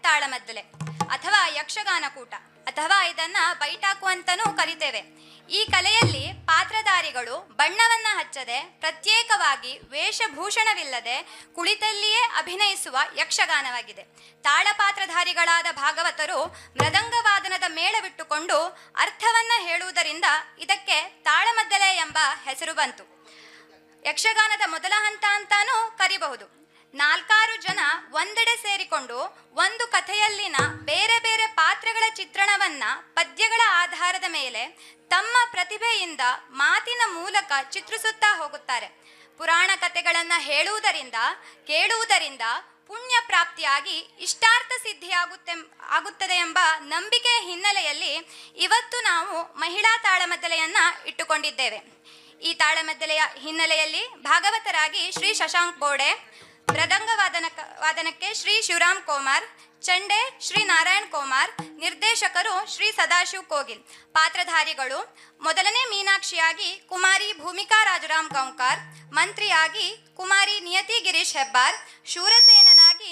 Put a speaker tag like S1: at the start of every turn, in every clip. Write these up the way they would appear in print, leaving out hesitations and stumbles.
S1: ತಾಳಮದ್ದಲೆ ಅಥವಾ ಯಕ್ಷಗಾನ ಕೂಟ ಅಥವಾ ಇದನ್ನ ಬೈಟಾಕು ಅಂತಲೂ ಕರಿತೇವೆ. ಈ ಕಲೆಯಲ್ಲಿ ಪಾತ್ರಧಾರಿಗಳು ಬಣ್ಣವನ್ನ ಹಚ್ಚದೆ ಪ್ರತ್ಯೇಕವಾಗಿ ವೇಷಭೂಷಣವಿಲ್ಲದೆ ಕುಳಿತಲ್ಲಿಯೇ ಅಭಿನಯಿಸುವ ಯಕ್ಷಗಾನವಾಗಿದೆ. ತಾಳಪಾತ್ರಧಾರಿಗಳಾದ ಭಾಗವತರು ಮೃದಂಗವಾದನದ ಮೇಳವಿಟ್ಟುಕೊಂಡು ಅರ್ಥವನ್ನ ಹೇಳುವುದರಿಂದ ಇದಕ್ಕೆ ತಾಳಮದ್ದಲೆ ಎಂಬ ಹೆಸರು ಬಂತು. ಯಕ್ಷಗಾನದ ಮೊದಲ ಹಂತ ಅಂತಾನೂ ಕರಿಬಹುದು. 4 ಜನ ಒಂದೆಡೆ ಸೇರಿಕೊಂಡು ಒಂದು ಕಥೆಯಲ್ಲಿನ ಬೇರೆ ಬೇರೆ ಪಾತ್ರಗಳ ಚಿತ್ರಣವನ್ನ ಪದ್ಯಗಳ ಆಧಾರದ ಮೇಲೆ ತಮ್ಮ ಪ್ರತಿಭೆಯಿಂದ ಮಾತಿನ ಮೂಲಕ ಚಿತ್ರಿಸುತ್ತಾ ಹೋಗುತ್ತಾರೆ. ಪುರಾಣ ಕಥೆಗಳನ್ನು ಹೇಳುವುದರಿಂದ ಕೇಳುವುದರಿಂದ ಪುಣ್ಯ ಪ್ರಾಪ್ತಿಯಾಗಿ ಇಷ್ಟಾರ್ಥ ಆಗುತ್ತದೆ ಎಂಬ ನಂಬಿಕೆಯ ಹಿನ್ನೆಲೆಯಲ್ಲಿ ಇವತ್ತು ನಾವು ಮಹಿಳಾ ತಾಳಮದ್ದಲೆಯನ್ನ ಇಟ್ಟುಕೊಂಡಿದ್ದೇವೆ. ಈ ತಾಳಮದ್ದಲೆಯ ಹಿನ್ನೆಲೆಯಲ್ಲಿ ಭಾಗವತರಾಗಿ ಶ್ರೀ ಶಶಾಂಕ್ ಬೋಡೆ, ಮೃದಂಗ ವಾದನಕ್ಕೆ ಶ್ರೀ ಶಿವರಾಮ್ ಕೋಮಾರ್, ಚಂಡೆ ಶ್ರೀ ನಾರಾಯಣ್ ಕೋಮಾರ್, ನಿರ್ದೇಶಕರು ಶ್ರೀ ಸದಾಶಿವ್ ಕೋಗಿಲ್. ಪಾತ್ರಧಾರಿಗಳು ಮೊದಲನೇ ಮೀನಾಕ್ಷಿಯಾಗಿ ಕುಮಾರಿ ಭೂಮಿಕಾ ರಾಜರಾಮ್ ಗೌಂಕಾರ್, ಮಂತ್ರಿಯಾಗಿ ಕುಮಾರಿ ನಿಯತಿ ಗಿರೀಶ್ ಹೆಬ್ಬಾರ್, ಶೂರಸೇನನಾಗಿ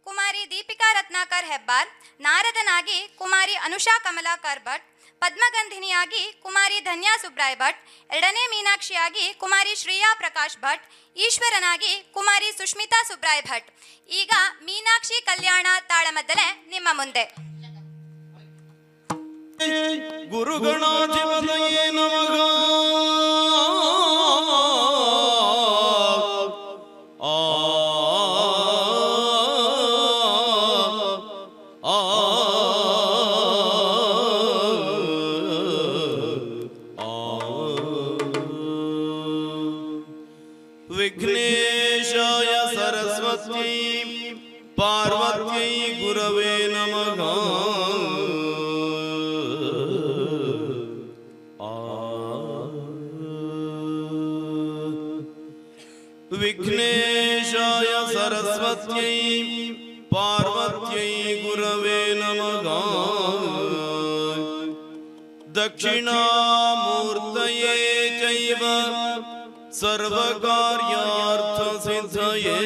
S1: ಕುಮಾರಿ ದೀಪಿಕಾ ರತ್ನಾಕರ್ ಹೆಬ್ಬಾರ್, ನಾರದನಾಗಿ ಕುಮಾರಿ ಅನುಷಾ ಕಮಲಾಕರ್ ಭಟ್, ಪದ್ಮಗಂಧಿನಿಯಾಗಿ ಕುಮಾರಿ ಧನ್ಯಾ ಸುಬ್ರಾಯ್ ಭಟ್, ಎರಡನೇ ಮೀನಾಕ್ಷಿಯಾಗಿ ಕುಮಾರಿ ಶ್ರೇಯಾ ಪ್ರಕಾಶ್ ಭಟ್, ಈಶ್ವರನಾಗಿ ಕುಮಾರಿ ಸುಷ್ಮಿತಾ ಸುಬ್ರಾಯ್ ಭಟ್. ಈಗ ಮೀನಾಕ್ಷಿ ಕಲ್ಯಾಣ ತಾಳಮದ್ದಲೆ ನಿಮ್ಮ ಮುಂದೆ.
S2: ಗುರುಗಣಾಧಿಪತಯೇ ನಮಃ. ವಿಘ್ನೇಶಾಯ ಸರಸ್ವತ್ಯೈ ಪಾರ್ವತ್ಯೈ ಗುರವೇ ನಮಃ. ವಿಘ್ನೇಶಾಯ ಸರಸ್ವತ್ಯೈ ಪಾರ್ವತ್ಯೈ ಗುರವೇ ನಮಃ. ದಕ್ಷಿಣಾಮೂರ್ತಯೇ ಚೈವ ಸರ್ವಕಾರ್ಯಾರ್ಥ ಸಿದ್ಧಯೇ.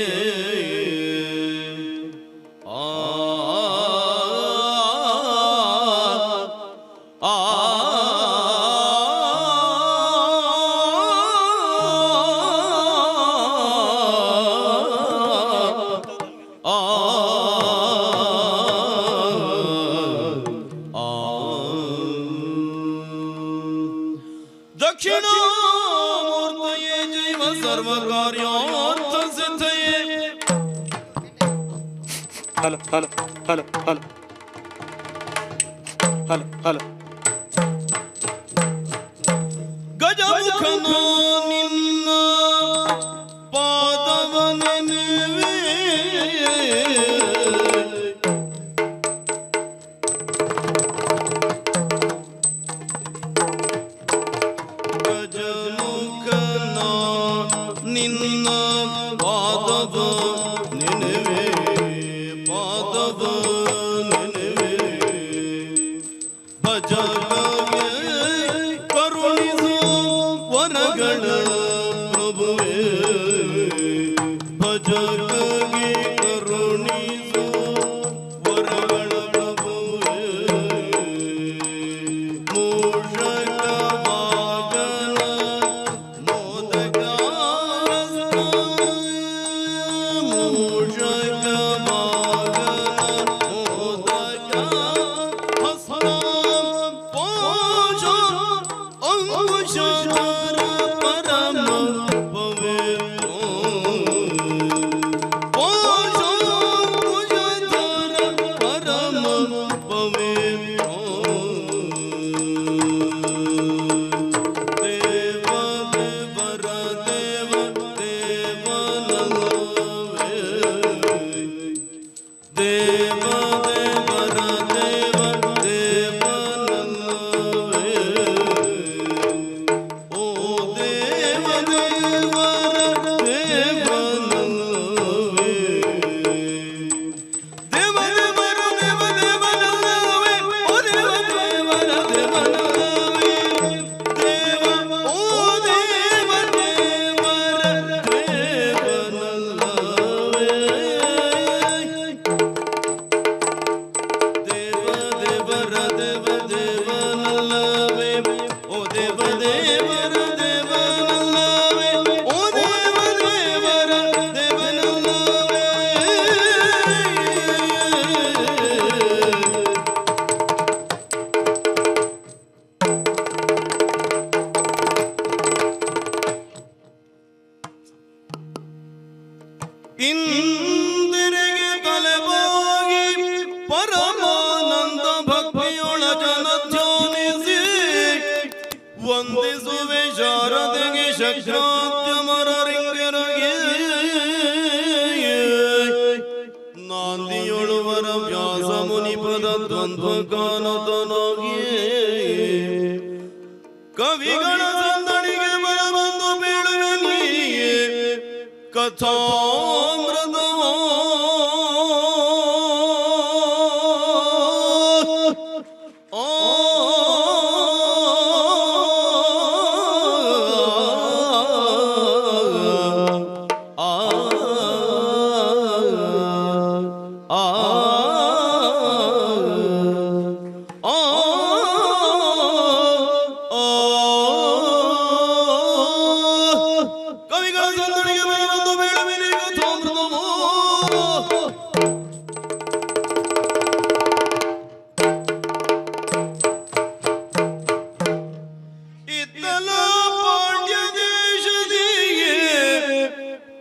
S2: ದಕ್ಷಿಣಾಮೂರ್ತಯೇ ಜೈವ ಸರ್ವಕಾರ್ಯಾರ್ಥ ಸಿದ್ಧಯೇ. Hello hello hello hello hello hello. ಗಜಮುಖನ ನಿನ್ನ ಪಾದವನೆನುವೆ, ಗಜಮುಖನ ನಿನ್ನ ಪಾದವ ನೆನವೆ, ಪಾದವ ನೆನವೆ. ಭಜಗಗೆ ಕರುಣಿಸು ವರಗಳ ಪ್ರಭುವೇ, ಭಜಗಗೆ ಕರುಣಿಸು ವರಗಳ ಪ್ರಭುವೇ. ಮೂಷಕ ವಾಗನ ಮೋದಕ ಮೂಷಕ ವಾಗನ ಮೋದಕ ಹಸ್ತ ಪೋಷ ಅಂಕುಶಧರ ಪರಮ ಪವಿತ್ರ. ಪೋಷ ಅಂಕುಶಧರ ಪರಮ ಪವಿತ್ರ. ದೇವ ದೇವರ ದೇವ ದೇವನಲ್ಲವೇ. ದೇವ ದೇವರ ದೇವ ದೇವನಲ್ಲವೇ. ಓ ದೇವ ದೇವರ ದೇವನಲ್ಲವೇ. ದೇವ ದೇವರ ದೇವ ದೇವನಲ್ಲವೇ. ಓ ಶಕ್ರಾತ್ಯಮರರಿಂಗರಗೆ ನಾಂದಿಯೊಳುವರ ವ್ಯಾಸ ಮುನಿಪದ ದ್ವಂದ್ವ ಕಾನತನಗೆ ಕವಿಗಳ ಸಂದಣಿಗೆ ಬರಬಂದು ಬೀಳುವೆ ನೀಯೇ ಕಥಾಮೃತವೋ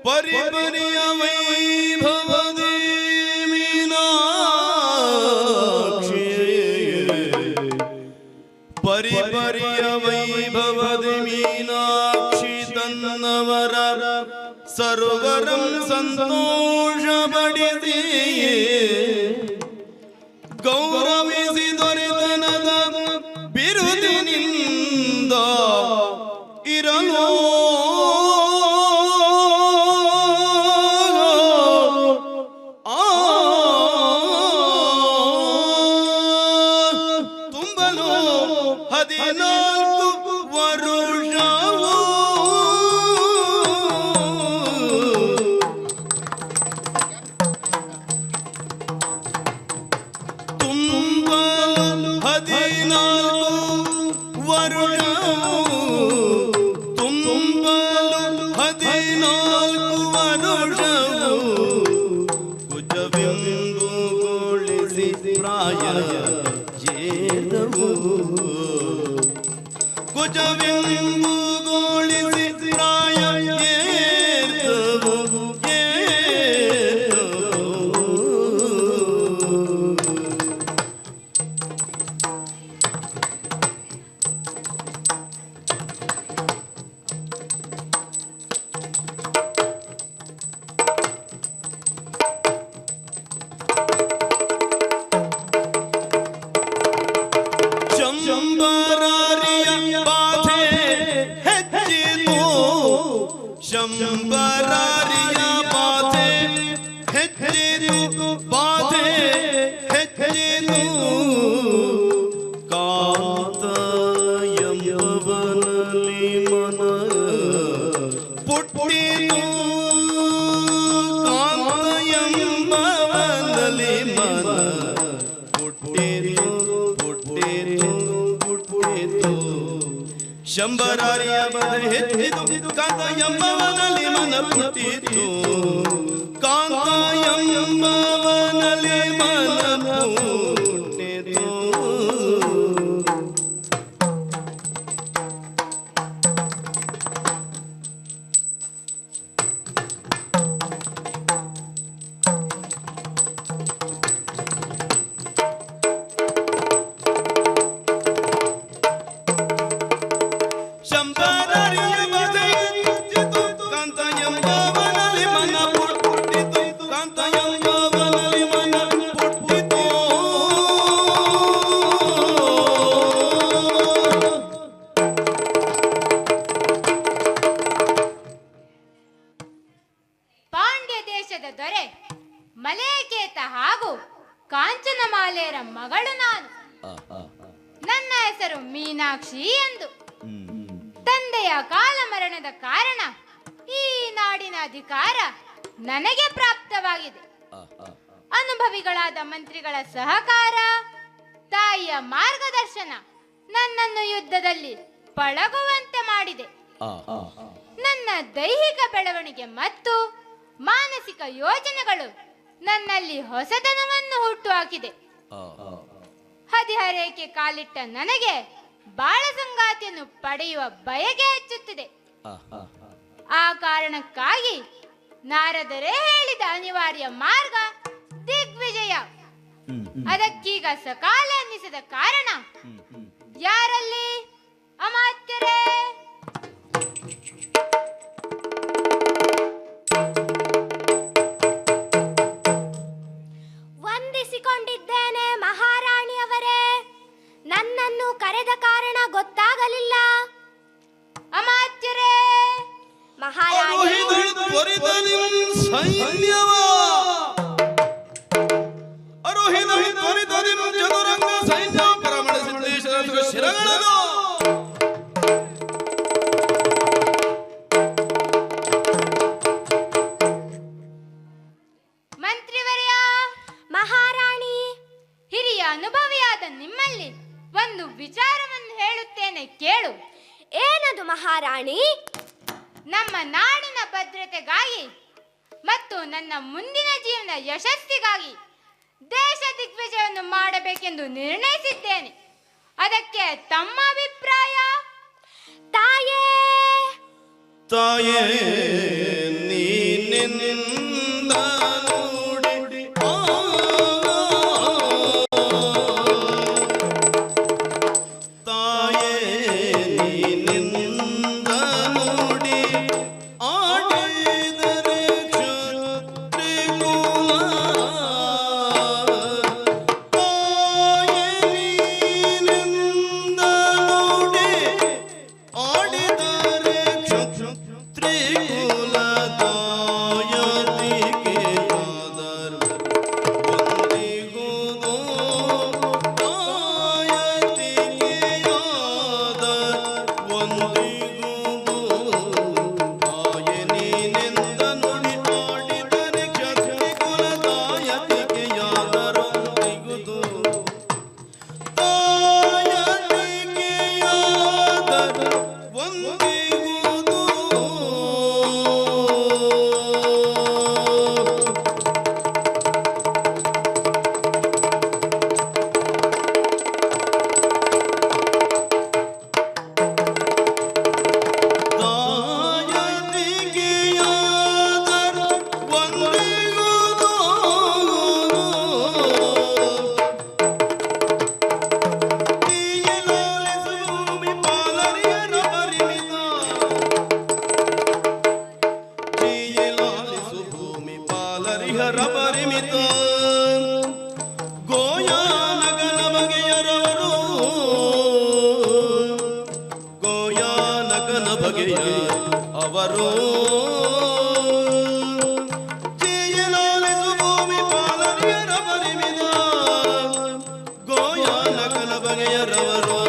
S2: ಪರಿಪರಿಯ ವೈಭವದಿ ಮೀನಾಕ್ಷಿ ಪರಿಪರಿಯ ವೈಭವದಿ ಮೀನಾಕ್ಷಿ ತನ್ನವರ ಸರ್ವರಂ ಸಂತೋಷ ಪಡಿಸಿ ಗೌರವಿಸಿ ದೊರೆತನದ ಬಿರುದಿನಿಂದ ಇರಲೋ ಕುಜವೆಂಬುಗೊಳಿಸಿ ಪ್ರಾಯ ಶಂಬರಾರಿಯ ಬಾಧೆ ಹೆಚ್ಚಿತು ಬಾಧೆ ಹೆಚ್ಚಿತು ಕಾಂತ ಎಂಬವನಲ್ಲಿ ಮನ ಪುಟ್ಟಿತು ಕಾಂತ ಎಂಬವನಲ್ಲಿ ಮನ ಪುಟ್ಟಿತು ಪುಟ್ಟಿತು ಪುಟ್ಟಿತು ಶಂಬರಾರಿಯ ಬಾಧೆ ಹೆಚ್ಚಿತು ಕಾಂತ ಎಂಬವನಲ್ಲಿ ಮನ ಪುಟ್ಟಿತು ಕಾಂತ ಎಂಬವನಲ್ಲಿ ಮನ ಪುಟ್ಟಿತು
S3: ದೊರೆ ಮಲೇಕೇತ ಹಾಗೂ ಕಾಂಚನಮಾಲೆಯರ ಮಗಳು ನಾನು. ನನ್ನ ಹೆಸರು ಮೀನಾಕ್ಷಿ ಎಂದು. ತಂದೆಯ ಕಾಲ ಮರಣದ ಕಾರಣ ಈ ನಾಡಿನ ಅಧಿಕಾರ ನನಗೆ ಪ್ರಾಪ್ತವಾಗಿದೆ. ಅನುಭವಿಗಳಾದ ಮಂತ್ರಿಗಳ ಸಹಕಾರ, ತಾಯಿಯ ಮಾರ್ಗದರ್ಶನ ನನ್ನನ್ನು ಯುದ್ಧದಲ್ಲಿ ಪಳಗುವಂತೆ ಮಾಡಿದೆ. ನನ್ನ ದೈಹಿಕ ಬೆಳವಣಿಗೆ ಮತ್ತು ಮಾನಸಿಕ ಯೋಜನೆಗಳು ನನ್ನಲ್ಲಿ ಹೊಸತನವನ್ನು ಹುಟ್ಟುಹಾಕಿದೆ. ಹದಿಹರೆಯಕ್ಕೆ ಕಾಲಿಟ್ಟ ನನಗೆ ಬಾಳ ಸಂಗಾತಿಯನ್ನು ಪಡೆಯುವ ಬಯಕೆ ಹೆಚ್ಚುತ್ತಿದೆ. ಆ ಕಾರಣಕ್ಕಾಗಿ ನಾರದರೇ ಹೇಳಿದ ಅನಿವಾರ್ಯ ಮಾರ್ಗ ದಿಗ್ವಿಜಯ. ಅದಕ್ಕೀಗ ಸಕಾಲ ಅನ್ನಿಸಿದ ಕಾರಣ ಯಾರಲ್ಲಿ ಅಮಾತ್ಯರೇ
S4: ನನ್ನನ್ನು ಕರೆದ ಕಾರಣ ಗೊತ್ತಾಗಲಿಲ್ಲ.
S3: ಅಮಾತ್ಯರೇ,
S4: ಮಹಾರಾಣಿ,
S3: ಮಂತ್ರಿವರ್ಯ,
S4: ಮಹಾರಾಣಿ,
S3: ಹಿರಿಯ ಅನುಭವಿಯಾದ ನಿಮ್ಮಲ್ಲಿ ಒಂದು ವಿಚಾರವನ್ನು ಹೇಳುತ್ತೇನೆ, ಕೇಳು.
S4: ಏನದು ಮಹಾರಾಣಿ?
S3: ನಮ್ಮ ನಾಡಿನ ಭದ್ರತೆಗಾಗಿ ಮತ್ತು ನನ್ನ ಮುಂದಿನ ಜೀವನ ಯಶಸ್ಸಿಗಾಗಿ ದೇಶ ದಿಗ್ವಿಜಯವನ್ನು ಮಾಡಬೇಕೆಂದು ನಿರ್ಣಯಿಸಿದ್ದೇನೆ. ಅದಕ್ಕೆ ತಮ್ಮ ಅಭಿಪ್ರಾಯ?
S4: ತಾಯೇ,
S2: ತಾಯೇ ನೀನೆಂದ ನೋಡಿ ತಾಯೇ ನೀನೆಂದ ನೋಡಿ ಆಡಿದರೆ ಕ್ಷತ್ರಿಕುಲ ತಾಯೇ ನೀನೆಂದ ನೋಡಿ ಆಡಿದರೆ ಕ್ಷತ್ರಿಕುಲ ದಾಯತಿಗೆ ಆದರ ಒಂದಿಗುವುದು ದಾಯತಿಗೆ ಆದರ ಒಂದಿಗುವುದು ತಾಯ ನೀನೆಂದ ನುಡಿ ಆಡಿದರೆ ಕ್ಷತ್ರಿಕುಲ ದಾಯತಿಗೆ ಆದರ ಒಂದಿಗುವುದು ತಾಯತಿಗೆ ಆದರ ಒಂದಿಗುವುದು. ತಾಯತಿಗೆ ಆದರ ಒಂದಿಗುವುದು. ತೀಯಲಾಲಿಸುಭೂಮಿ ಪಾಲರಿಯರ ಪರಿಮಿತ ತೀಯಲಾಲಿಸುಭೂಮಿ ಪಾಲರಿಯರ ಪರಿಮಿತ ಗೋಯಾನಗನ ಬಗೆಯರವರು ಗೋಯಾನಗನ ಬಗೆಯ ಅವರು ತೀಯಲಾಲಿಸುಭೂಮಿ ಪಾಲರಿಯರ ಪರಿಮಿತ ಗೋಯಾನಗನ ಬಗೆಯರವರು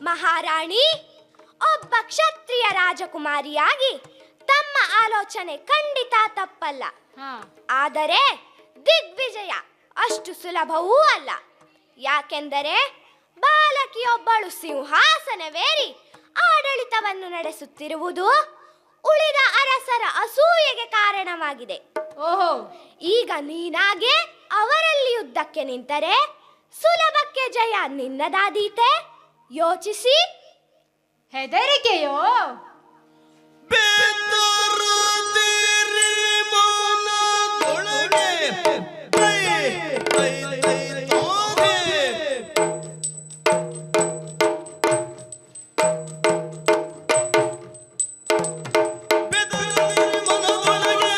S4: ಮಹಾರಾಣಿ, ಒಬ್ಬ ಕ್ಷತ್ರಿಯ ರಾಜಕುಮಾರಿಯಾಗಿ ತಮ್ಮ ಆಲೋಚನೆ ಖಂಡಿತ ತಪ್ಪಲ್ಲ.
S3: ಹಾ,
S4: ಆದರೆ ದಿಗ್ವಿಜಯ ಅಷ್ಟು ಸುಲಭವೂ ಅಲ್ಲ. ಯಾಕೆಂದರೆ ಬಾಲಕಿಯೊಬ್ಬಳು ಸಿಂಹಾಸನವೇರಿ ಆಡಳಿತವನ್ನು ನಡೆಸುತ್ತಿರುವುದು ಉಳಿದ ಅರಸರ ಅಸೂಯೆಗೆ ಕಾರಣವಾಗಿದೆ.
S3: ಓಹೋ,
S4: ಈಗ ನೀನಾಗೆ ಅವರಲ್ಲಿ ಯುದ್ಧಕ್ಕೆ ನಿಂತರೆ ಸುಲಭಕ್ಕೆ ಜಯ ನಿನ್ನದಾದೀತೆ. ಯೋಚಿಸಿ.
S3: ಹೆದರಿಕೆಯೋ?
S2: ಬೆದರದಿರಿ ಮನದೊಳಗೆ ಕೈ ಕೈ ಕೈ ತೋರೆ. ಬೆದರದಿರಿ ಮನದೊಳಗೆ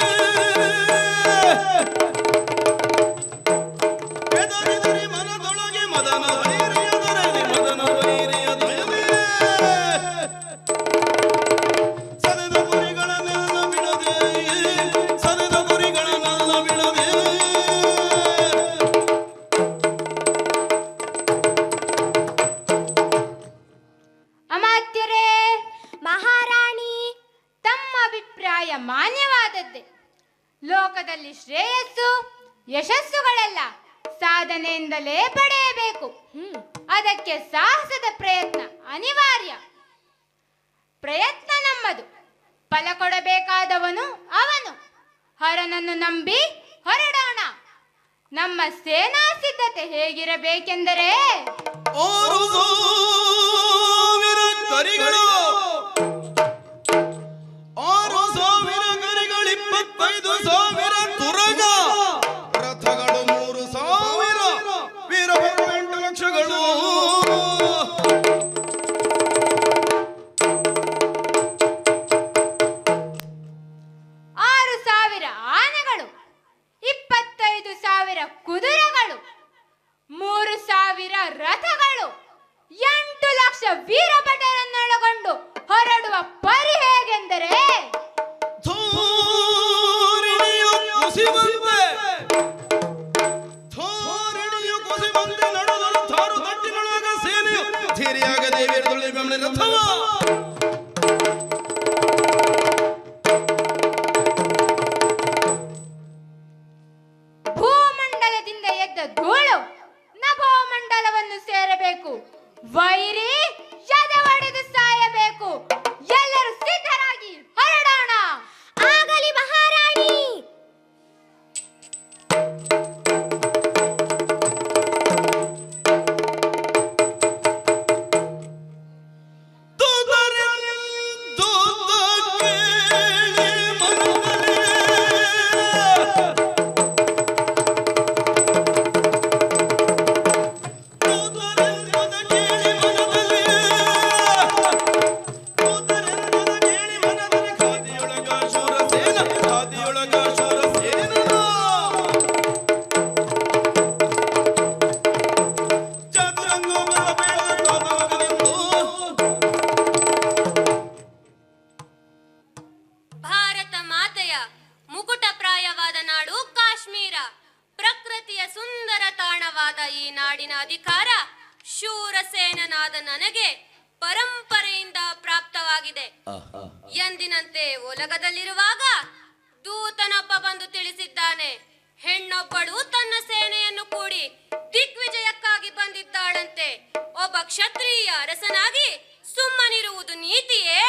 S2: ಬೆದರಿದರೆ ಮನದೊಳಗೆ ಮದನ ವೈರಿಯ ದೊರೆದೆ ಮದನ ವೈರಿಯ ದೊರೆದೆ ಸದದ ಗುರಿಗಳನ್ನೆಲ್ಲ ಬಿಡದೆ ಸದದ ಗುರಿಗಳನ್ನೆಲ್ಲ ಬಿಡದೆ
S3: ಅಮಾತ್ಯರೇ,
S4: ಮಹಾರಾಣಿ,
S3: ತಮ್ಮ ಅಭಿಪ್ರಾಯ ಮಾನ್ಯವಾದದ್ದೇ. ಲೋಕದಲ್ಲಿ ಶ್ರೇಯಸ್ಸು ಯಶಸ್ಸುಗಳೆಲ್ಲ ಸಾಧನೆಯಿಂದಲೇ ಪಡೆಯಬೇಕು. ಅದಕ್ಕೆ ಸಾಹಸದ ಪ್ರಯತ್ನ ಅನಿವಾರ್ಯ. ಪ್ರಯತ್ನ ನಮ್ಮದು, ಫಲ ಕೊಡಬೇಕಾದವನು ಅವನು. ಹರನನ್ನು ನಂಬಿ ಹೊರಡೋಣ. ನಮ್ಮ ಸೇನಾ ಸಿದ್ಧತೆ ಹೇಗಿರಬೇಕೆಂದರೆ
S2: 6,000 ಕರಿಗಳು 6,000 ಕರಿಗಳು 25,000 ತುರಗ ರಥಗಳು 3,000 ವೀರಭದ್ರ 8 ಲಕ್ಷಗಳು
S3: 6,000
S5: ಅಧಿಕಾರ ಶೂರಸೇನನಾದ ನನಗೆ ಪರಂಪರೆಯಿಂದ ಪ್ರಾಪ್ತವಾಗಿದೆ. ಎಂದಿನಂತೆ ಒಲಗದಲ್ಲಿರುವಾಗ ದೂತನೊಬ್ಬ ಬಂದು ತಿಳಿಸಿದ್ದಾನೆ, ಹೆಣ್ಣೊಬ್ಬಳು ತನ್ನ ಸೇನೆಯನ್ನು ಕೂಡಿ ದಿಗ್ವಿಜಯಕ್ಕಾಗಿ ಬಂದಿದ್ದಾಳಂತೆ. ಒಬ್ಬ ಕ್ಷತ್ರಿಯ ಅರಸನಾಗಿ ಸುಮ್ಮನಿರುವುದು ನೀತಿಯೇ?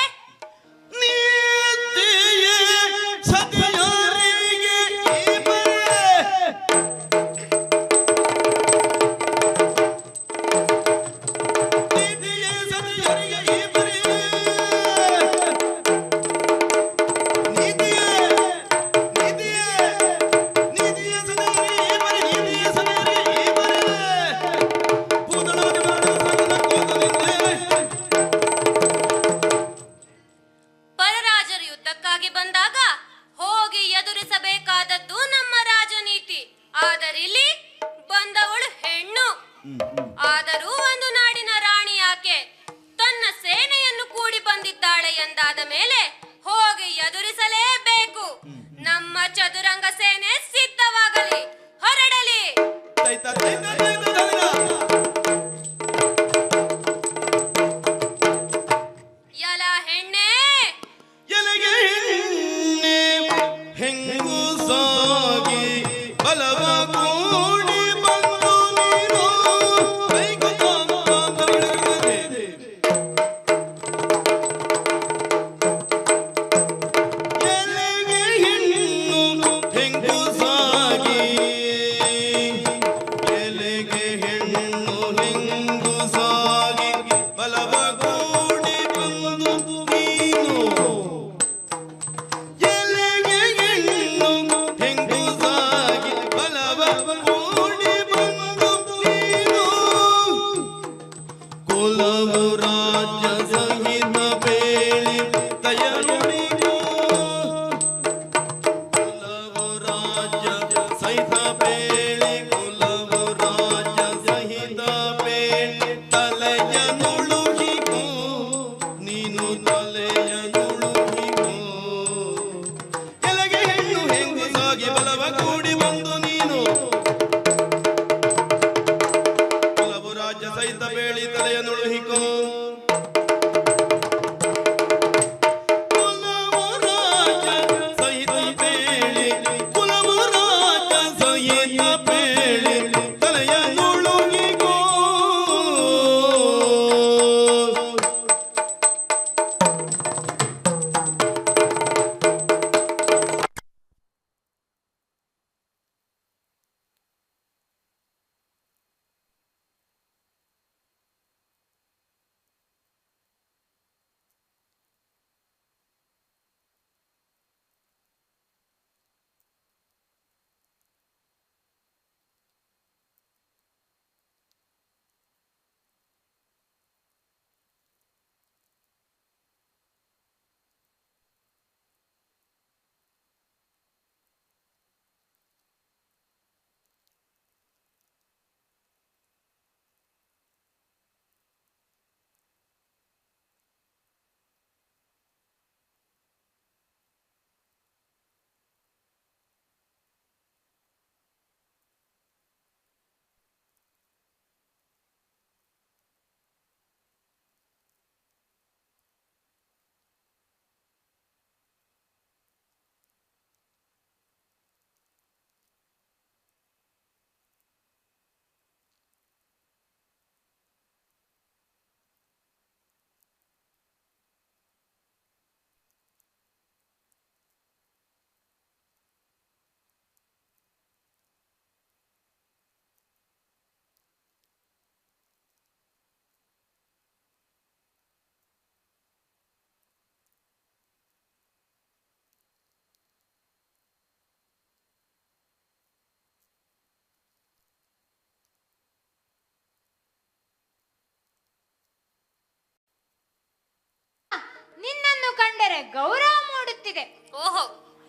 S3: ನಿನ್ನನ್ನು ಕಂಡರೆ ಗೌರವ ಮೂಡುತ್ತಿದೆ.
S5: ಓಹೋ,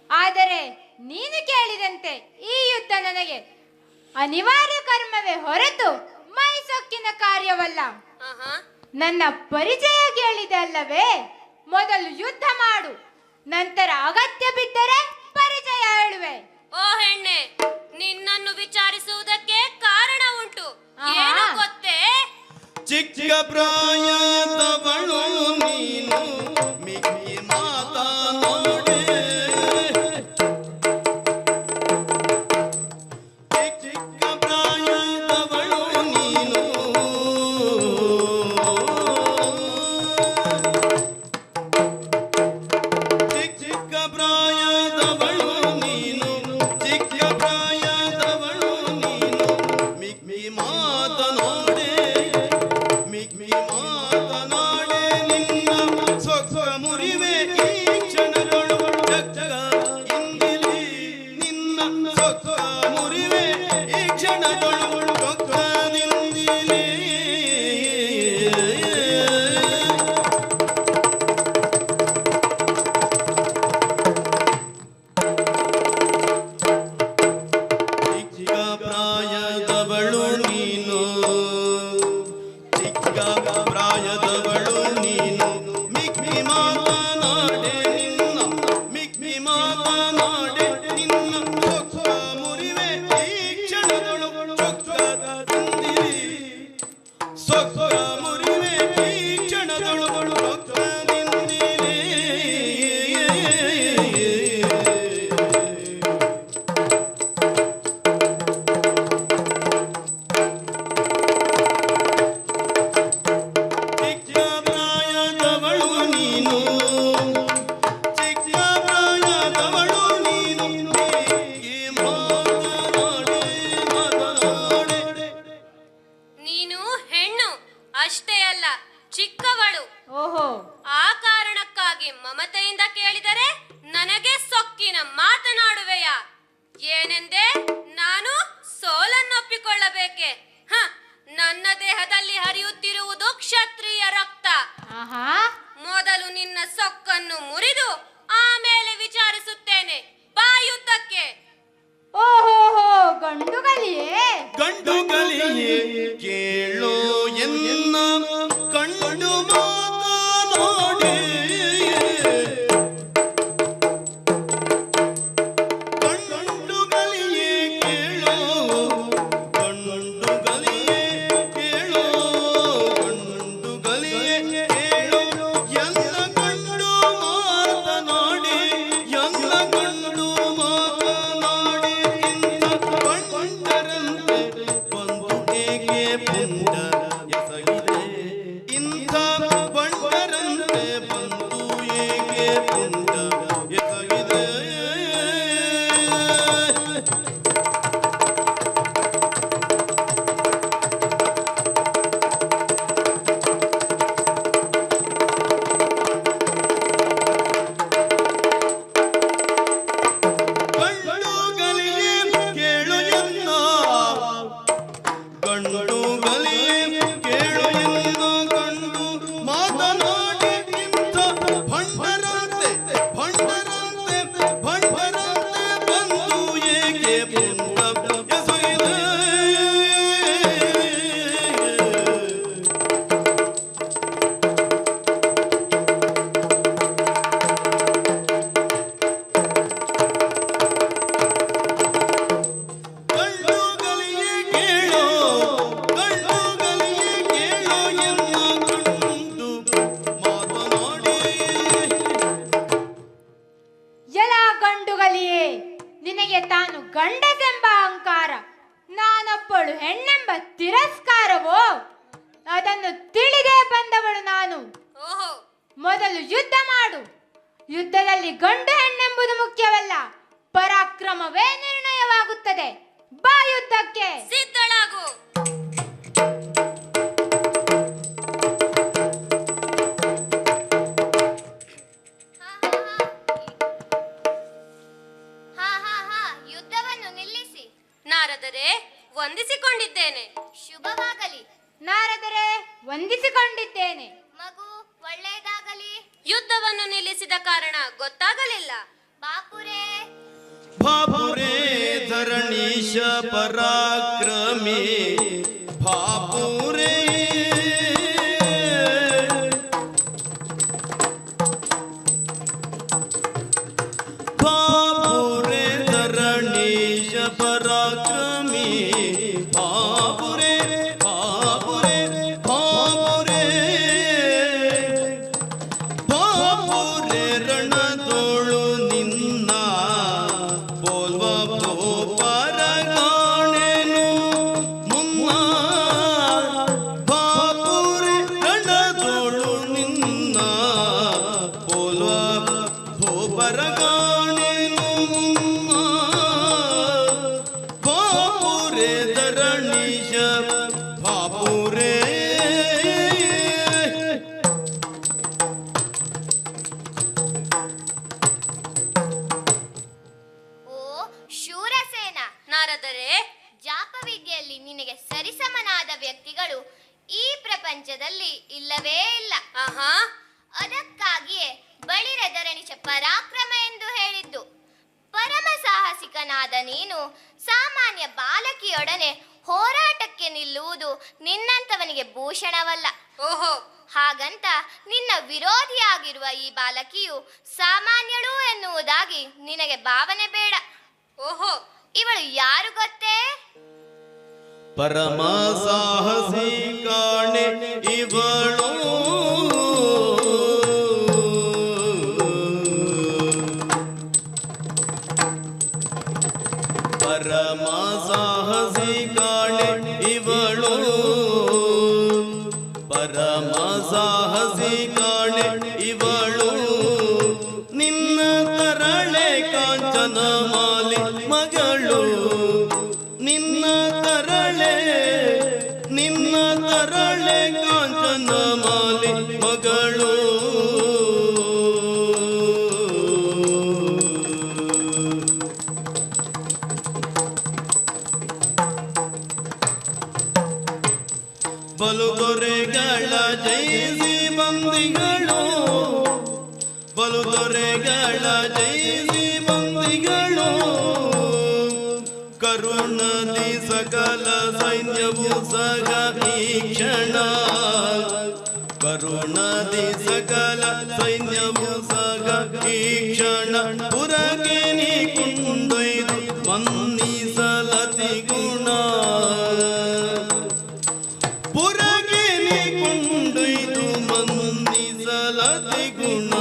S3: ಆದರೆ ನೀನು ಕೇಳಿದಂತೆ ಈ ಯುದ್ಧ ನನಗೆ ಅನಿವಾರ್ಯ ಕರ್ಮವೇ ಹೊರತು ಮೈಸೊಕ್ಕಿನ ಕಾರ್ಯವಲ್ಲ. ನನ್ನ ಪರಿಚಯ ಕೇಳಿದೆ ಅಲ್ಲವೇ? ಮೊದಲು ಯುದ್ಧ ಮಾಡು, ನಂತರ ಅಗತ್ಯ ಬಿದ್ದರೆ ಪರಿಚಯ ಹೇಳುವೆ.
S5: ಓ ಹೆಣ್ಣೆ, ನಿನ್ನನ್ನು ವಿಚಾರಿಸುವುದಕ್ಕೆ ಕಾರಣ ಉಂಟು. ಏನು ಗೊತ್ತೇ?
S2: ಚಿಕ್ಕ ಪ್ರಾಯದವಳು ನೀನು ಮಿಕ್ಕಿ ಮಾತನಾಡೆ. ಚಿಕ್ಕ ಪ್ರಾಯದವಳು ನೀನು ಚಿಕ್ಕ ಪ್ರಾಯದವಳು ನೀನು ಚಿಕ್ಕ ಪ್ರಾಯದವಳು ನೀನು ಮಿಕ್ಕಿ ಮಾತನಾಡೆ. ಮಿಕ್ಕಿ ಮಾತನಾಡೆ ನಿನ್ನ ಸೊಕ್ಕ ಮುರಿವೆ ಈ ಕ್ಷಣಗಳು ಜಗ ಇಂದಿಲಿ ನಿನ್ನ ಸೊಕ್ಕ ಮುರಿವೆ ಈ ಕ್ಷಣಗಳು ಸೊಕ್ಕದಿಂದಿಲಿ. ಚಿಕ್ಕ ಪ್ರಾಯದವಳು ನೀನು ಚಿಕ್ಕ ಪ್ರಾಯದವಳು ನೀನು ಮಿಕ್ಕಿ ಮಾತನಾಡೆ ನಿನ್ನ ಮಿಕ್ಕಿ ಮಾತನಾಡೆ ನಿನ್ನ ಸೊಕ್ಕ ಮುರಿವೆ ಈ ಕ್ಷಣಗಳು ಸೊಕ್ಕದ ತಂದಿರಿ. ಸೊಕ್ಕ ಮುರಿವೆ ಈ ಕ್ಷಣಗಳು ಸೊಕ್ಕದಿಂದಿರಿ. ಚಿಕ್ಕ ಪ್ರಾಯದವಳು ನೀನು ಚಿಕ್ಕ ಪ್ರಾಯದವಳು ನೀನು ಮಿಕ್ಕಿ ಮಾತನಾಡೆ ಮಾತನಾಡೆ.
S5: ನೀನು ಹೆಣ್ಣು ಅಷ್ಟೇ ಅಲ್ಲ, ಚಿಕ್ಕವಳು.
S3: ಓಹೋ,
S5: ಆ ಕಾರಣಕ್ಕಾಗಿ ಮಮತೆಯಿಂದ ಕೇಳಿದರೆ ನನಗೆ ಸೊಕ್ಕಿನ ಮಾತನಾಡುವೆಯ ಏನೆಂದೆ? ನಾನು ಸೋಲನ್ನೊಪ್ಪಿಕೊಳ್ಳಬೇಕೆ? ನನ್ನ ದೇಹದಲ್ಲಿ ಹರಿಯುತ್ತಿರುವುದು ಕ್ಷತ್ರಿಯ ರಕ್ತ.
S3: ಆಹಾ,
S5: ಮೊದಲು ನಿನ್ನ ಸೊಕ್ಕನ್ನು ಮುರಿದು ಆಮೇಲೆ ವಿಚಾರಿಸುತ್ತೇನೆ. ಬಾ ಯುದ್ಧಕ್ಕೆ.
S3: ಓಹೋ, ಗಂಡುಗಲಿಯೇ?
S2: ಗಂಡುಗಳಿಯೇ ಕೇಳೋ ಎನ್ನ ಕಂಡು ಮಾತನಾಡೆ. ಗಂಡುಗಳಿಯೇ ಕೇಳೋ ಗಂಡುಗಳಿಯೇ ಕೇಳೋ ಗಂಡುಗಳಿಯೇ ಕೇಳೋ ಎಲ್ಲ ಗಂಡು ಮಾತನಾಡಿ ಎಲ್ಲ ಗಂಡು ಮಾತನಾಡಿ ಇಂಥ ಬಂಡರಂತೆ ಬಂದು ಹೇಗೆ ಪುಂಡ ಎಸಗಿದೆ. ಇಂಥ ಬಂಡರಂತೆ ಬಂದು ಹೇಗೆ ಪುಂಡ ಎಸಗಿದೆ. ಗಂಡುಗಳಿಯೇ ಕೇಳು ಎನ್ನ ಗಂಡುಗಳಿಯೇ ಕೇಳು ಎನ್ನ ಗಂಡು ಮಾತನಾಡಿ ಇಂಥ ಭಂಡರಂತೆ ಭಂಡರಂತೆ ಭಂಡರಂತೆ ಬಂದು ಏಕೆ ಪುಂಡ ಎಸಗಿದೆ. ಗಂಡುಗಳಿಯೇ ಕೇಳೋ ಗಂಡುಗಳಿಯೇ ಕೇಳೋ ಎನ್ನ ಗಂಡು ಮಾತನಾಡಿ.
S3: ಎಲ ಗಂಡುಗಲಿಯೇ, ನಿನಗೆ ತಾನು ಗಂಡಸೆಂಬ ಅಹಂಕಾರ, ನಾನೊಬ್ಬಳು ಹೆಣ್ಣೆಂಬ ತಿರಸ್ಕಾರವೋ? ಅದನ್ನು ತಿಳಿದೇ ಬಂದವಳು ನಾನು.
S5: ಓಹೋ,
S3: ಮೊದಲು ಯುದ್ಧ ಮಾಡು. ಯುದ್ಧದಲ್ಲಿ ಗಂಡು ಹೆಣ್ಣೆಂಬುದು ಮುಖ್ಯವಲ್ಲ, ಪರಾಕ್ರಮವೇ ನಿರ್ಣಯವಾಗುತ್ತದೆ. ಬಾ ಯುದ್ಧಕ್ಕೆ.
S5: ಸಿದ್ಧಳಾಗು.
S4: ಯುದ್ಧವನ್ನು ನಿಲ್ಲಿಸಿ.
S5: ನಾರದರೆ ವಂದಿಸಿಕೊಂಡಿದ್ದೇನೆ.
S4: ಶುಭವಾಗಲಿ.
S3: ನಾರದರೆ ವಂದಿಸಿಕೊಂಡಿದ್ದೇನೆ.
S4: ಮಗು ಒಳ್ಳೆಯದಾಗಲಿ.
S5: ಯುದ್ಧವನ್ನು ನಿಲ್ಲಿಸಿದ ಕಾರಣ ಗೊತ್ತಾಗಲಿಲ್ಲ.
S4: ಬಾಪುರೇ
S2: ಬಾಪುರೇ ಧರಣೀಶ ಪರಾಕ್ರಮಿ ಬಾಪುರೇ. ಬಾಪುರೇ ಧರಣೀಶ ಪರಾಕ್ರಮಿ ಬಾಪುರೇ ರಣದೋಳು ನಿನ್ನ ಪೋಲ್ವ ಪರಗಾಣೆನು ಮುನ್ನ ಬಾಪುರೆ ರಣದೋಳು ನಿನ್ನ ಪೋಲ್ವ ಪರಗಾಣೆನು ಮುನ್ನ ಬಾಪುರೆ ಧರಣೀಶ ಬಾಪುರೆ.
S4: ಓ ಶೂರಸೇನ,
S5: ನಾರದರೆ
S4: ಜಾಪವಿದ್ಯೆಯಲ್ಲಿ ನಿನಗೆ ಸರಿಸಮನಾದ ವ್ಯಕ್ತಿಗಳು ಈ ಪ್ರಪಂಚದಲ್ಲಿ ಇಲ್ಲವೇ ಇಲ್ಲ.
S5: ಆಹಾ,
S4: ಅದಕ್ಕಾಗಿಯೇ ಬಳಿರ ಧರಣಿಶ ಪರಾಕ್ರಮ ಎಂದು ಹೇಳಿದ್ದು. ಪರಮ ಸಾಹಸಿಕನಾದ ನೀನು ಸಾಮಾನ್ಯ ಬಾಲಕಿಯೊಡನೆ ಹೋರಾಟಕ್ಕೆ ನಿಲ್ಲುವುದು ನಿನ್ನಂಥವನಿಗೆ ಭೂಷಣವಲ್ಲ.
S5: ಓಹೋ,
S4: ಹಾಗಂತ ನಿನ್ನ ವಿರೋಧಿಯಾಗಿರುವ ಈ ಬಾಲಕಿಯು ಸಾಮಾನ್ಯಳು ಎನ್ನುವುದಾಗಿ ನಿನಗೆ ಭಾವನೆ ಬೇಡ.
S5: ಓಹೋ,
S4: ಇವಳು ಯಾರು ಗೊತ್ತೇ?
S2: ಪರಮ ಸಾಹಸಿ ಕಾಣೆ ಇವಳು ಪರಮ ಸಾಹಸಿ ಕಾಣೆ ಇವಳು ಪರಮ ಸಾಹಸಿ ಕಾಣೆ ಇವಳು ನಿನ್ನ ತರಳೆ ಕಾಂಚನ ಮಾಲಿ ಮಗಳು ನಿನ್ನ ತರಳೆ ಕಾಂಚನ ಮಾಲಿ ಮಗಳು. ಬಲುದೊರೆಗಳ ಜಯಿಸಿ ಬಂದಿಗಳು ಬಲುದೊರೆಗಳ ಜಯಿಸಿ ಬಂದಿಗಳು ಕರುಣದಿ ಸಕಲ ಸೈನ್ಯವು ಸಹ ಈ ಕ್ಷಣ ಕರುಣದಿ ಸಕಲ ಸೈನ್ಯವು ಸಹ ಈ ಕ್ಷಣ ಪುರಗೆ ನೀ ಕೊಂಡೊಯ್ದು ಮನ್ನಿಸಲತಿ ಗುಣ ಪುರಗೆ ನೀ ಕೊಂಡೊಯ್ದು ಮನ್ನಿಸಲತಿ ಗುಣ.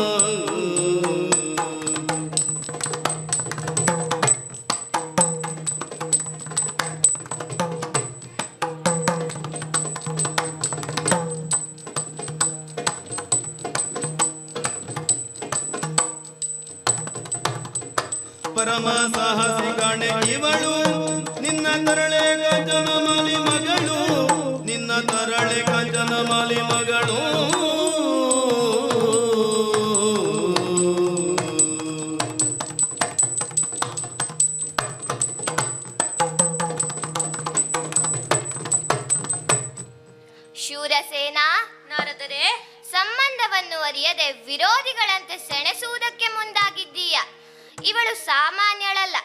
S2: ಪರಮ ಸಾಹಸಿ ಕಾಣೆ ಇವಳು ನಿನ್ನ ತರಳೆ ಕಾಂಚನ ಮಾಲಿ ಮಗಳು ನಿನ್ನ ತರಳೆ ಕಾಂಚನ ಮಾಲಿ ಮಗಳು.
S4: ಶೂರಸೇನ,
S5: ನಾರದರೆ
S4: ಸಂಬಂಧವನ್ನು ಅರಿಯದೆ ವಿರೋಧಿಗಳಂತೆ ಸೆಣಸುವುದಕ್ಕೆ ಮುಂದಾಗಿದ್ದೀಯ. ಇವಳು ಸಾಮಾನ್ಯಳಲ್ಲ.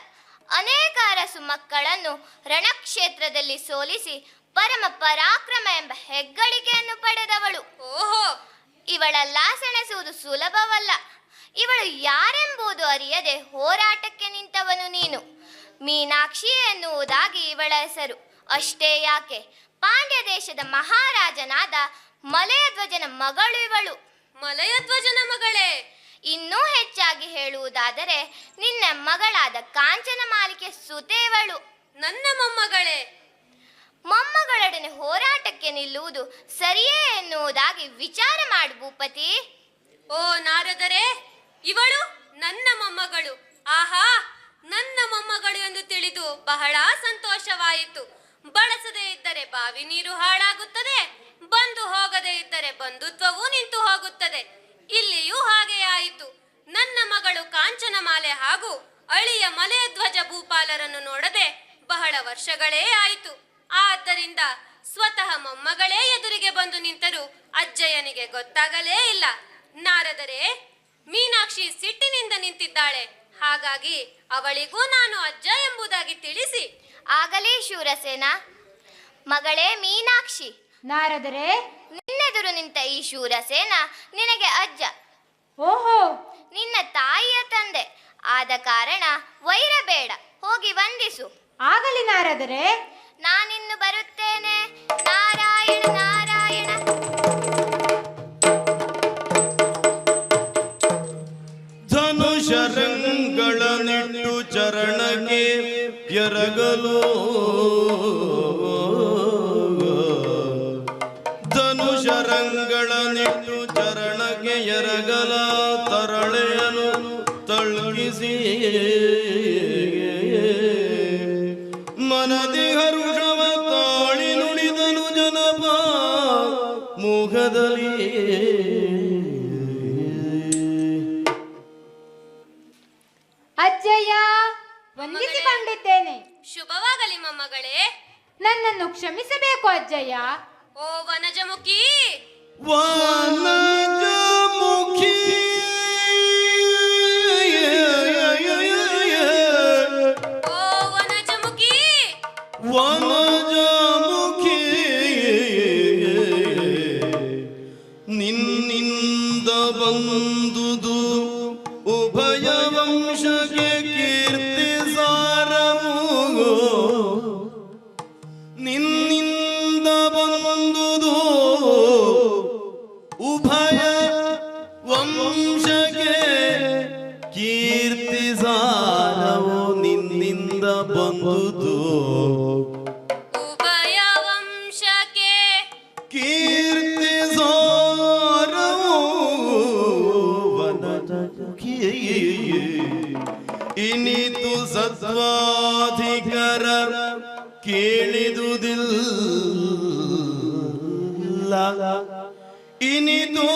S4: ಅನೇಕ ಅರಸು ಮಕ್ಕಳನ್ನು ರಣಕ್ಷೇತ್ರದಲ್ಲಿ ಸೋಲಿಸಿ ಪರಮ ಪರಾಕ್ರಮ ಎಂಬ ಹೆಗ್ಗಳಿಕೆಯನ್ನು ಪಡೆದವಳು.
S5: ಓಹೋ,
S4: ಇವಳೆಲ್ಲ ಸೆಣಸುವುದು ಸುಲಭವಲ್ಲ. ಇವಳು ಯಾರೆಂಬುದು ಅರಿಯದೆ ಹೋರಾಟಕ್ಕೆ ನಿಂತವನು ನೀನು. ಮೀನಾಕ್ಷಿ ಎನ್ನುವುದಾಗಿ ಇವಳ ಹೆಸರು. ಅಷ್ಟೇ ಯಾಕೆ, ಪಾಂಡ್ಯ ದೇಶದ ಮಹಾರಾಜನಾದ ಮಲಯಧ್ವಜನ ಮಗಳು ಇವಳು.
S5: ಮಲಯಧ್ವಜನ ಮಗಳೇ?
S4: ಇನ್ನೂ ಹೆಚ್ಚಾಗಿ ಹೇಳುವುದಾದರೆ ನಿನ್ನ ಮಗಳಾದ ಕಾಂಚನ ಮಾಲಿಕೆ ಸುತೇವಳು.
S5: ನನ್ನ ಮೊಮ್ಮಗಳೇ?
S4: ಮೊಮ್ಮಗಳೊಡನೆ ಹೋರಾಟಕ್ಕೆ ನಿಲ್ಲುವುದು ಸರಿಯೇ ಎನ್ನುವುದಾಗಿ ವಿಚಾರ ಮಾಡು ಭೂಪತಿ.
S5: ಓ ನಾರದರೆ, ಇವಳು ನನ್ನ ಮೊಮ್ಮಗಳು. ಆಹಾ, ನನ್ನ ಮೊಮ್ಮಗಳು ಎಂದು ತಿಳಿದು ಬಹಳ ಸಂತೋಷವಾಯಿತು. ಬಳಸದೇ ಇದ್ದರೆ ಬಾವಿ ನೀರು ಹಾಳಾಗುತ್ತದೆ, ಬಂದು ಹೋಗದೇ ಇದ್ದರೆ ಬಂಧುತ್ವವೂ ನಿಂತು ಹೋಗುತ್ತದೆ. ಇಲ್ಲಿಯೂ ಹಾಗೆ ಆಯಿತು. ನನ್ನ ಮಗಳು ಕಾಂಚನಮಾಲೆ ಹಾಗೂ ಅಳಿಯ ಮಲಯಧ್ವಜ ಭೂಪಾಲರನ್ನು ನೋಡದೆ ಬಹಳ ವರ್ಷಗಳೇ ಆಯಿತು. ಆದ್ದರಿಂದ ಸ್ವತಃ ಮೊಮ್ಮಗಳೇ ಎದುರಿಗೆ ಬಂದು ನಿಂತರೂ ಅಜ್ಜಯ್ಯನಿಗೆ ಗೊತ್ತಾಗಲೇ ಇಲ್ಲ. ನಾರದರೆ, ಮೀನಾಕ್ಷಿ ಸಿಟ್ಟಿನಿಂದ ನಿಂತಿದ್ದಾಳೆ. ಹಾಗಾಗಿ ಅವಳಿಗೂ ನಾನು ಅಜ್ಜ ಎಂಬುದಾಗಿ ತಿಳಿಸಿ.
S4: ಆಗಲೇ ಶೂರಸೇನ. ಮಗಳೇ ಮೀನಾಕ್ಷಿ,
S3: ನಾರದರೆ,
S4: ನಿನ್ನೆದುರು ನಿಂತ ಈ ಶೂರಸೇನ ನಿನಗೆ ಅಜ್ಜ.
S3: ಓಹೋ,
S4: ನಿನ್ನ ತಾಯಿಯ ತಂದೆ. ಆದ ಕಾರಣ ವೈರ ಬೇಡ, ಹೋಗಿ ವಂದಿಸು.
S3: ಆಗಲಿ ನಾರದರೆ.
S4: ನಾನಿನ್ನು ಬರುತ್ತೇನೆ. ನಾರಾಯಣ ನಾರಾಯಣ.
S2: ಶರಂಗಳನಿಟ್ಟು ಚರಣಕ್ಕೆ ಎರಗಲು ಧನುಷರಂಗಳನಿಟ್ಟು ಚರಣಕ್ಕೆ ಎರಗಲ ತರಳೆಯನು ತಳ್ಳಿಸಿ ಮನದಿ ಹರುಷವ ತಾಳಿ ನುಡಿದನು ಜನಪ ಮುಖದಲ್ಲಿ
S3: ಅಜ್ಜಯ್ಯ ವಂದಿಸಿಕೊಂಡಿದ್ದೇನೆ.
S5: ಶುಭವಾಗಲಿ ಮೊಮ್ಮಗಳೇ.
S3: ನನ್ನನ್ನು ಕ್ಷಮಿಸಬೇಕು ಅಜ್ಜಯ್ಯ.
S5: ಓ ವನಜಮುಖಿ,
S2: ವನಜಮುಖಿ
S5: ಓ ವನಜಮುಖಿ,
S2: ವನಜಮುಖಿ ನಿನ್ನಿಂದ ಬಂದುದು ಉಭಯ ವಂಶಕ್ಕೆ ಕೀರ್ತಿ ಸಾರವು. ನಿನ್ನಿಂದ ಬಂದುದು ಉಭಯ ವಂಶಕ್ಕೆ ಕೀರ್ತಿ ಸಾರವು. ನಿನ್ನಿಂದ ಬಂದುದು
S5: ಉಭಯ ವಂಶಕ್ಕೆ
S2: ಕೀರ್ತಿ ಸಾರವು. ವನಜಮುಖಿ ಇನಿತು ಸತ್ವಾಧಿಕರ ಕೇಳಿದುದಿಲ್ಲ. ಇನಿತು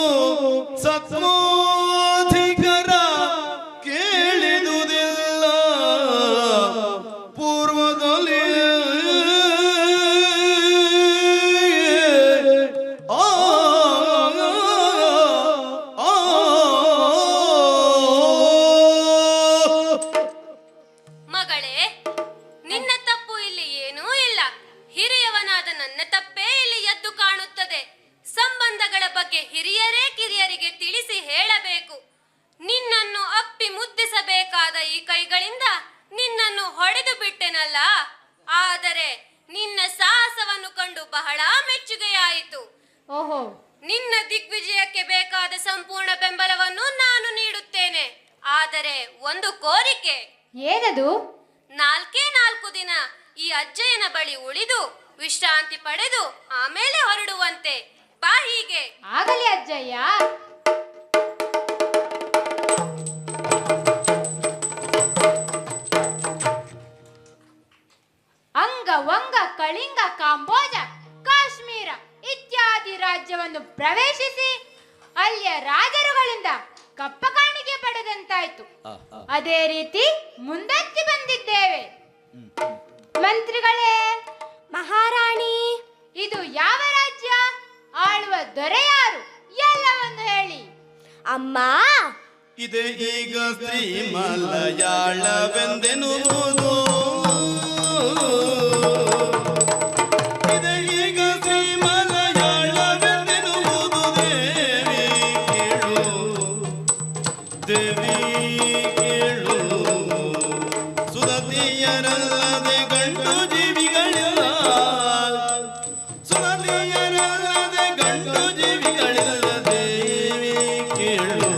S2: ಸತ್ವಾಧಿಕರ ಕೇಳಿದುದಿಲ್ಲ. ಪೂರ್ವದಲ್ಲಿ ಆ
S5: ಮಗಳೇ, ನಿನ್ನ ತಪ್ಪು ಇಲ್ಲಿ ಏನೂ ಇಲ್ಲ. ಹಿರಿಯವನಾದ ನನ್ನ ತಪ್ಪೇ ಇಲ್ಲಿ ಎದ್ದು ಕಾಣುತ್ತದೆ. ಸಂಬಂಧಗಳ ಬಗ್ಗೆ ಹಿರಿಯರೇ ಕಿರಿಯರಿಗೆ ತಿಳಿಸಿ ಹೇಳಬೇಕು. ನಿನ್ನನ್ನು ಅಪ್ಪಿ ಮುದ್ದಿಸಬೇಕಾದ ಈ ಕೈಗಳಿಂದ ನಿನ್ನನ್ನು ಹೊಡೆದು ಬಿಟ್ಟೆನಲ್ಲ. ಆದರೆ ನಿನ್ನ ಸಾಹಸವನ್ನು ಕಂಡು ಬಹಳ ಮೆಚ್ಚುಗೆಯಾಯಿತು.
S3: ಓಹೋ,
S5: ನಿನ್ನ ದಿಗ್ವಿಜಯಕ್ಕೆ ಬೇಕಾದ ಸಂಪೂರ್ಣ ಬೆಂಬಲವನ್ನು ನಾನು ನೀಡುತ್ತೇನೆ. ಆದರೆ ಒಂದು ಕೋರಿಕೆ.
S3: ಏನದು?
S5: 4 ದಿನ ಈ ಅಜ್ಜಯ್ಯನ ಬಳಿ ಉಳಿದು ವಿಶ್ರಾಂತಿ ಪಡೆದು ಆಮೇಲೆ ಹೊರಡುವಂತೆ. ಬಾ ಹೀಗೆ.
S3: ಆಗಲಿ ಅಜ್ಜಯ್ಯ. ಅಂಗ ವಂಗ ಕಳಿಂಗ ಕಾಂಬೋಜ ಕಾಶ್ಮೀರ ಇತ್ಯಾದಿ ರಾಜ್ಯವನ್ನು ಪ್ರವೇಶಿಸಿ ಅಲ್ಲಿಯ ರಾಜರುಗಳಿಂದ ಕಪ್ಪ ಕಾಣಿಕೆ ಪಡೆದಂತಾಯ್ತು. ಅದೇ ರೀತಿ ಮುಂದಕ್ಕೆ ಬಂದಿದ್ದೇವೆ. ಮಂತ್ರಿಗಳೇ,
S4: ಮಹಾರಾಣಿ,
S3: ಇದು ಯಾವ ರಾಜ್ಯ? ಆಳುವ ದೊರೆ ಯಾರು? ಎಲ್ಲವನ್ನು ಹೇಳಿ.
S4: ಅಮ್ಮ,
S2: ಇದೆ ಈಗ ಶ್ರೀ ಮಲಯಾಳವೆಂದೆನುವುದು. ಇದೆ ಈಗ ಶ್ರೀ ಮಲಯಾಳವೆಂದೆನುವುದು. ದೇವಿ ಕೇಳು, ಸುರತಿಯರಲ್ಲದೆ ಗಂಡು ಜೀವಿಗಳಿಲ್ಲ. ಸುರತಿಯರಲ್ಲದೆ ಗಂಡು ಜೀವಿಗಳಿಲ್ಲ. ದೇವಿ ಕೇಳು,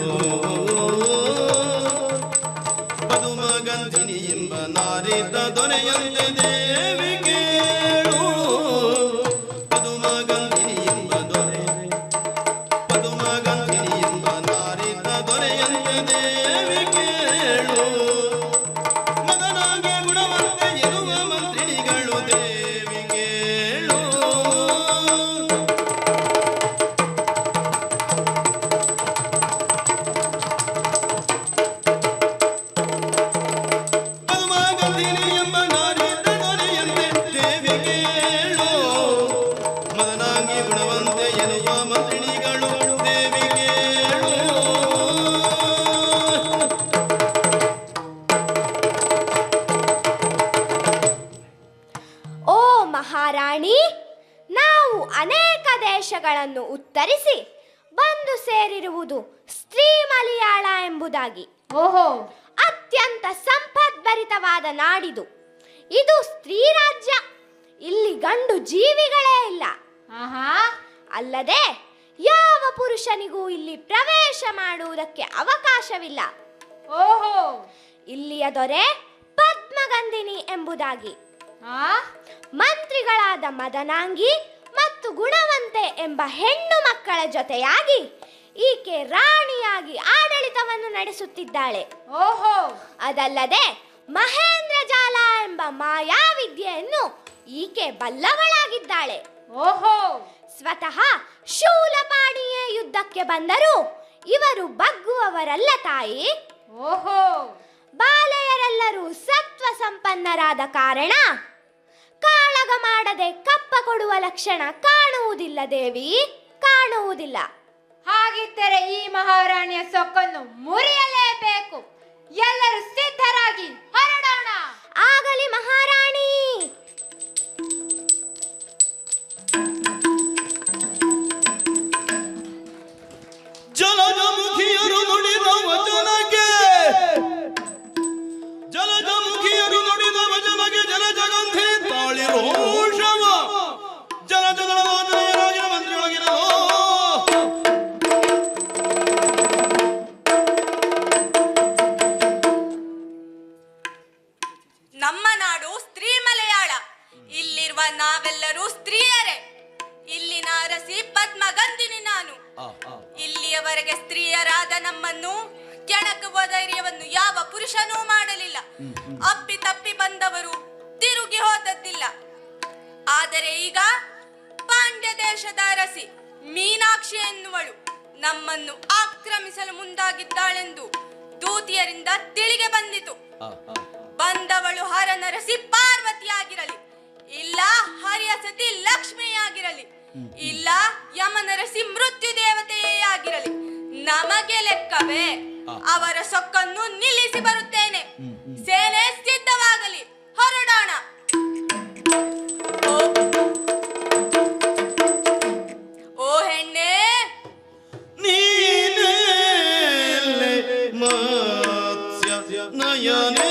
S2: ಪದುಮಗಂಧಿನಿ ಎಂಬ ನಾರಿದ ದೊರೆಯಂತೆ. ದೇವಿ ಕೇಳು, ಪದುಮಗಂಧಿನಿ ಎಂಬ ದೊರೆ, ಪದುಮಗಂಧಿನಿ ಎಂಬ ನಾರಿದ ದೊರೆಯಂತೆ. ದೇವಿ ಕೇಳು, ಮಗನಾಗೆ ಗುಣವಂತೆ ಇರುವ ಮಂತ್ರಿಗಳು. ದೇವಿ ಕೇಳು, ಪದುಮಗಂಧಿನಿ ಎಂಬ ನಾರಿದ ದೊರೆಯಂತೆ. ದೇವಿ ಕೇಳು, ಮಗನಾಗೆ ಗುಣವಂತೆ ಇರುವ ಮಂತ್ರಿಗಳು. ದೇವಿ ಕೇಳು.
S4: ಓ ಮಹಾರಾಣಿ, ನಾವು ಅನೇಕ ದೇಶಗಳನ್ನು ಉತ್ತರಿಸಿ ಬಂದು ಸೇರಿರುವುದು ಸ್ತ್ರೀ ಮಲಯಾಳ ಎಂಬುದಾಗಿ.
S3: ಓಹೋ,
S4: ಅತ್ಯಂತ ಸಂಪದ್ಭರಿತವಾದ ನಾಡಿದು. ಇದು ಸ್ತ್ರೀ ರಾಜ್ಯ. ಇಲ್ಲಿ ಗಂಡು ಜೀವಿಗಳೇ ಇಲ್ಲ.
S3: ಆಹಾ,
S4: ಅಲ್ಲದೆ ಯಾವ ಪುರುಷನಿಗೂ ಇಲ್ಲಿ ಪ್ರವೇಶ ಮಾಡುವುದಕ್ಕೆ ಅವಕಾಶವಿಲ್ಲ.
S3: ಓಹೋ,
S4: ಇಲ್ಲಿಯ ದೊರೆ ಪದ್ಮಗಂಧಿನಿ ಎಂಬುದಾಗಿ.
S3: ಆ
S4: ಮಂತ್ರಿಗಳಾದ ಮದನಾಂಗಿ ಮತ್ತು ಗುಣವಂತೆ ಎಂಬ ಹೆಣ್ಣು ಮಕ್ಕಳ ಜೊತೆಯಾಗಿ ಈಕೆ ರಾಣಿಯಾಗಿ ಆಡಳಿತವನ್ನು ನಡೆಸುತ್ತಿದ್ದಾಳೆ.
S3: ಓಹೋ,
S4: ಅದಲ್ಲದೆ ಮಹೇಂದ್ರ ಜಾಲ ಎಂಬ ಮಾಯಾವಿದ್ಯೆಯನ್ನು ಈಕೆ ಬಲ್ಲವಳಾಗಿದ್ದಾಳೆ.
S3: ಓಹೋ,
S4: ಸ್ವತಃ ಶೂಲಪಾಣಿಯೇ ಯುದ್ಧಕ್ಕೆ ಬಂದರೂ ಇವರು ಬಗ್ಗುವವರಲ್ಲ ತಾಯಿ.
S3: ಓಹೋ,
S4: ಬಾಲೆಯರೆಲ್ಲರೂ ಸತ್ವ ಸಂಪನ್ನರಾದ ಕಾರಣ ಕಾಳಗ ಮಾಡದೆ ಕಪ್ಪ ಕೊಡುವ ಲಕ್ಷಣ ಕಾಣುವುದಿಲ್ಲ ದೇವಿ, ಕಾಣುವುದಿಲ್ಲ.
S3: ಹಾಗಿದ್ದರೆ ಈ ಮಹಾರಾಣಿಯ ಸೊಕ್ಕನ್ನು ಮುರಿಯಲೇಬೇಕು. ಎಲ್ಲರೂ ಸಿದ್ಧರಾಗಿ ಹೊರಡೋಣ.
S4: ಆಗಲಿ ಮಹಾರಾಣಿ.
S2: ಜಲಜಮುಖಿಯರು ನುಡಿದ ವಚನಕ್ಕೆ ಜಲಜಮುಖಿಯರು ನುಡಿದ ವಚನಕ್ಕೆ ಜಲಜಗಂಧಿ ತಾಳಿರೋ ಶವ ಜಲಜಗಳ ರಾಜನ ಮಂತ್ರಿಯೊಳಗಿನೋ
S1: ನಮ್ಮ ನಾಡು ಸ್ತ್ರೀ ಮಲಯಾಳ. ಇಲ್ಲಿರುವ ನಾವೆಲ್ಲರೂ ಸ್ತ್ರೀಯರೇ. ಇಲ್ಲಿನ ಅರಸಿ ಪದ್ಮಗಂಧಿನಿ ನಾನು. ಇಲ್ಲಿಯವರೆಗೆ ಸ್ತ್ರೀಯರಾದ ನಮ್ಮನ್ನು ಕೆಣಕುವ ಧೈರ್ಯವನ್ನು ಯಾವ ಪುರುಷನೂ ಮಾಡಲಿಲ್ಲ. ಅಪ್ಪಿ ತಪ್ಪಿ ಬಂದವರು ತಿರುಗಿ ಹೋದದ್ದಿಲ್ಲ. ಆದರೆ ಈಗ ಪಾಂಡ್ಯ ದೇಶದ ಅರಸಿ ಮೀನಾಕ್ಷಿ ಎನ್ನುವಳು ನಮ್ಮನ್ನು ಆಕ್ರಮಿಸಲು ಮುಂದಾಗಿದ್ದಾಳೆಂದು ದೂತಿಯರಿಂದ ತಿಳಿಗೆ ಬಂದಿತು. ಬಂದವಳು ಹರನರಸಿ ಪಾರ್ವತಿಯಾಗಿರಲಿ, ಇಲ್ಲ ಹರಿಯ ಸತಿ ಲಕ್ಷ್ಮಿಯಾಗಿರಲಿ, ಇಲ್ಲ ಯಮನರಸಿ ಮೃತ್ಯು ದೇವತೆಯೇ ಆಗಿರಲಿ, ನಮಗೆ ಲೆಕ್ಕವೇ. ಅವರ ಸೊಕ್ಕನ್ನು ನಿಲ್ಲಿಸಿ ಬರುತ್ತೇನೆ. ಸೇನೆ ಸಿದ್ಧವಾಗಲಿ, ಹೊರಡೋಣ. ಓ ಹೆಣ್ಣೆ,
S2: ನೀನೇ ಮತ್ಸ್ಯ ನಯನೇ